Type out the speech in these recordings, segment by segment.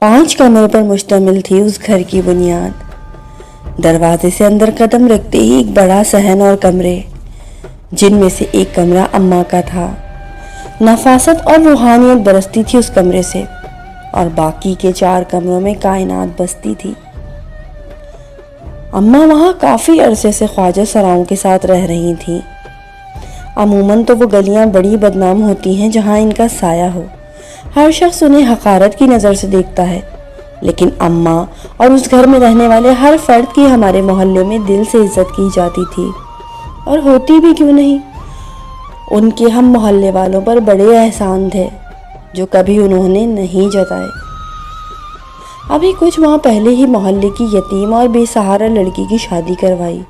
5 کمرے پر مشتمل تھی اس گھر کی بنیاد۔ دروازے سے اندر قدم رکھتے ہی ایک بڑا صحن اور کمرے، جن میں سے ایک کمرہ اماں کا تھا۔ نفاست اور روحانیت برستی تھی اس کمرے سے، اور باقی کے 4 کمروں میں کائنات بستی تھی۔ اماں وہاں کافی عرصے سے خواجہ سراؤں کے ساتھ رہ رہی تھیں۔ عموماً تو وہ گلیاں بڑی بدنام ہوتی ہیں جہاں ان کا سایہ ہو، ہر شخص انہیں حقارت کی نظر سے دیکھتا ہے، لیکن اماں اور اس گھر میں رہنے والے ہر فرد کی ہمارے محلے میں دل سے عزت کی جاتی تھی، اور ہوتی بھی کیوں نہیں۔ ان کے ہم محلے والوں پر بڑے احسان تھے جو کبھی انہوں نے نہیں جتائے۔ ابھی کچھ ماہ پہلے ہی محلے کی یتیم اور بے سہارا لڑکی کی شادی کروائی۔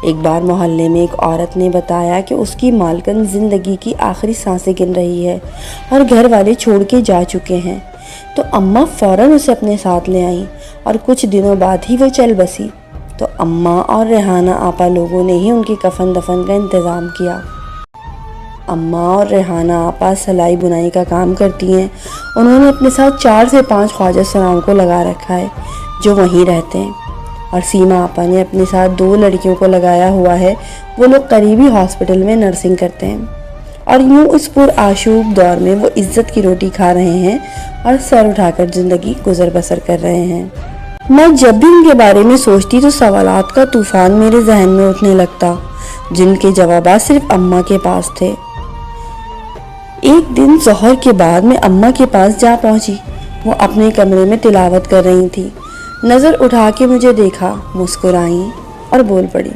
ایک بار محلے میں ایک عورت نے بتایا کہ اس کی مالکن زندگی کی آخری سانسیں گن رہی ہے اور گھر والے چھوڑ کے جا چکے ہیں، تو اماں فوراً اسے اپنے ساتھ لے آئیں اور کچھ دنوں بعد ہی وہ چل بسی۔ تو اماں اور ریحانہ آپا لوگوں نے ہی ان کی کفن دفن کا انتظام کیا۔ اماں اور ریحانہ آپا سلائی بنائی کا کام کرتی ہیں۔ انہوں نے اپنے ساتھ 4 سے 5 خواجہ سراؤں کو لگا رکھا ہے جو وہیں رہتے ہیں، اور سیما آپا نے اپنے ساتھ 2 لڑکیوں کو لگایا ہوا ہے۔ وہ لوگ قریبی ہاسپٹل میں نرسنگ کرتے ہیں، اور یوں اس پرآشوب دور میں وہ عزت کی روٹی کھا رہے ہیں اور سر اٹھا کر زندگی گزر بسر کر رہے ہیں۔ میں جب بھی ان کے بارے میں سوچتی تو سوالات کا طوفان میرے ذہن میں اٹھنے لگتا، جن کے جوابات صرف اماں کے پاس تھے۔ ایک دن ظہر کے بعد میں اماں کے پاس جا پہنچی۔ وہ اپنے کمرے میں تلاوت کر رہی تھی۔ نظر اٹھا کے مجھے دیکھا، مسکرائیں اور بول پڑی،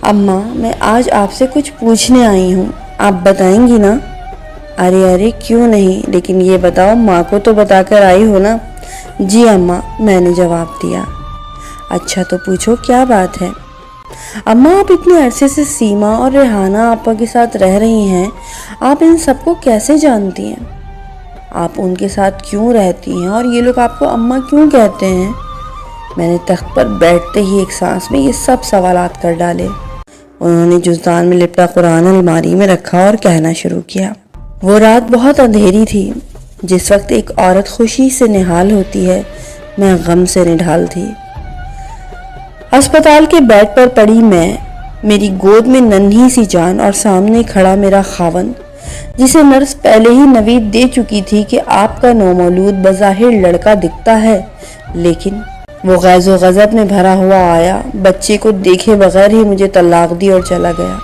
اماں میں آج آپ سے کچھ پوچھنے آئی ہوں، آپ بتائیں گی نا؟ ارے کیوں نہیں، لیکن یہ بتاؤ ماں کو تو بتا کر آئی ہو نا؟ جی اماں، میں نے جواب دیا۔ اچھا تو پوچھو کیا بات ہے؟ اماں آپ اتنے عرصے سے سیما اور ریحانہ آپا کے ساتھ رہ رہی ہیں، آپ ان سب کو کیسے جانتی ہیں؟ آپ ان کے ساتھ کیوں رہتی ہیں اور یہ لوگ آپ کو اماں کیوں کہتے ہیں؟ میں نے تخت پر بیٹھتے ہی ایک سانس میں یہ سب سوالات کر ڈالے۔ انہوں نے جزدان میں لپٹا قرآن الماری میں رکھا اور کہنا شروع کیا۔ وہ رات بہت اندھیری تھی۔ جس وقت ایک عورت خوشی سے نہال ہوتی ہے، میں غم سے نڈھال تھی۔ اسپتال کے بیڈ پر پڑی میں، میری گود میں ننھی سی جان، اور سامنے کھڑا میرا خاوند، جسے نرس پہلے ہی نوید دے چکی تھی کہ آپ کا نومولود بظاہر لڑکا دکھتا ہے، لیکن وہ غیظ و غضب میں بھرا ہوا آیا، بچے کو دیکھے بغیر ہی مجھے طلاق دی اور چلا گیا۔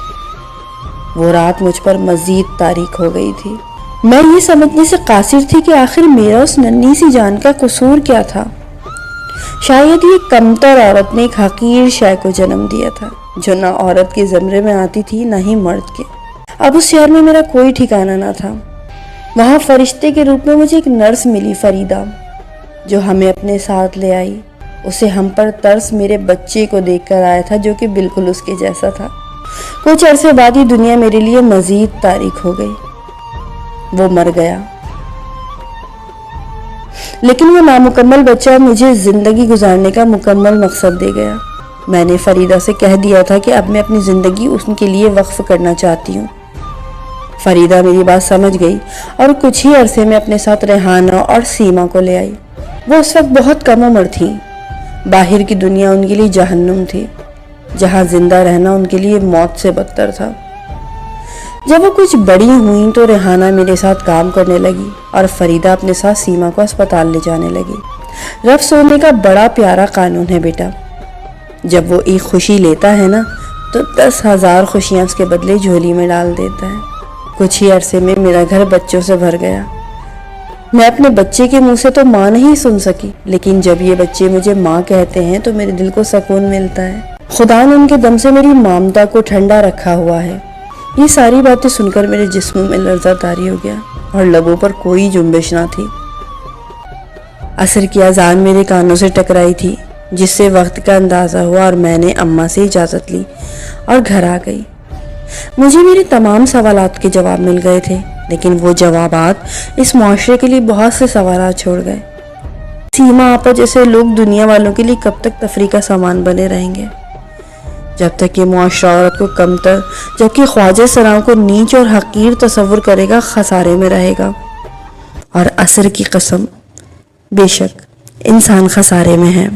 وہ رات مجھ پر مزید تاریک ہو گئی تھی۔ میں یہ سمجھنے سے قاصر تھی کہ آخر میرا اس ننھی سی جان کا قصور کیا تھا۔ شاید یہ کمتر عورت نے ایک حقیر شے کو جنم دیا تھا، جو نہ عورت کے زمرے میں آتی تھی نہ ہی مرد کے۔ اب اس شہر میں میرا کوئی ٹھکانہ نہ تھا۔ وہاں فرشتے کے روپ میں مجھے ایک نرس ملی، فریدہ، جو ہمیں اپنے ساتھ لے آئی۔ اسے ہم پر ترس میرے بچے کو دیکھ کر آیا تھا، جو کہ بالکل اس کے جیسا تھا۔ کچھ عرصے بعد ہی دنیا میرے لیے مزید تاریک ہو گئی۔ وہ مر گیا، لیکن وہ نامکمل بچہ مجھے زندگی گزارنے کا مکمل مقصد دے گیا۔ میں نے فریدہ سے کہہ دیا تھا کہ اب میں اپنی زندگی ان کے لیے وقف کرنا چاہتی ہوں۔ فریدہ میری بات سمجھ گئی اور کچھ ہی عرصے میں اپنے ساتھ ریحانہ اور سیما کو لے آئی۔ وہ اس وقت بہت کم عمر تھیں۔ باہر کی دنیا ان کے لیے جہنم تھی، جہاں زندہ رہنا ان کے لیے موت سے بدتر تھا۔ جب وہ کچھ بڑی ہوئیں تو ریحانہ میرے ساتھ کام کرنے لگی اور فریدہ اپنے ساتھ سیما کو اسپتال لے جانے لگی۔ رب سونے کا بڑا پیارا قانون ہے بیٹا، جب وہ ایک خوشی لیتا ہے نا تو 10,000 خوشیاں اس کے بدلے جھولی میں ڈال دیتا ہے۔ کچھ ہی عرصے میں میرا گھر بچوں سے بھر گیا۔ میں اپنے بچے کے منہ سے تو ماں نہیں سن سکی، لیکن جب یہ بچے مجھے ماں کہتے ہیں تو میرے دل کو سکون ملتا ہے۔ خدا نے ان کے دم سے میری مامتا کو ٹھنڈا رکھا ہوا ہے۔ یہ ساری باتیں سن کر میرے جسم میں لرزہ طاری ہو گیا اور لبوں پر کوئی جنبش نہ تھی۔ عصر کی اذان میرے کانوں سے ٹکرائی تھی، جس سے وقت کا اندازہ ہوا اور میں نے اماں سے اجازت لی اور گھر آ گئی۔ مجھے میرے تمام سوالات کے جواب مل گئے تھے، لیکن وہ جوابات اس معاشرے کے لیے بہت سے سوالات چھوڑ گئے۔ سیما آپا جیسے لوگ دنیا والوں کے لیے کب تک تفریح کا سامان بنے رہیں گے؟ جب تک یہ معاشرہ عورت کو کمتر، جبکہ خواجہ سراؤں کو نیچ اور حقیر تصور کرے گا، خسارے میں رہے گا۔ اور عصر کی قسم، بے شک انسان خسارے میں ہے۔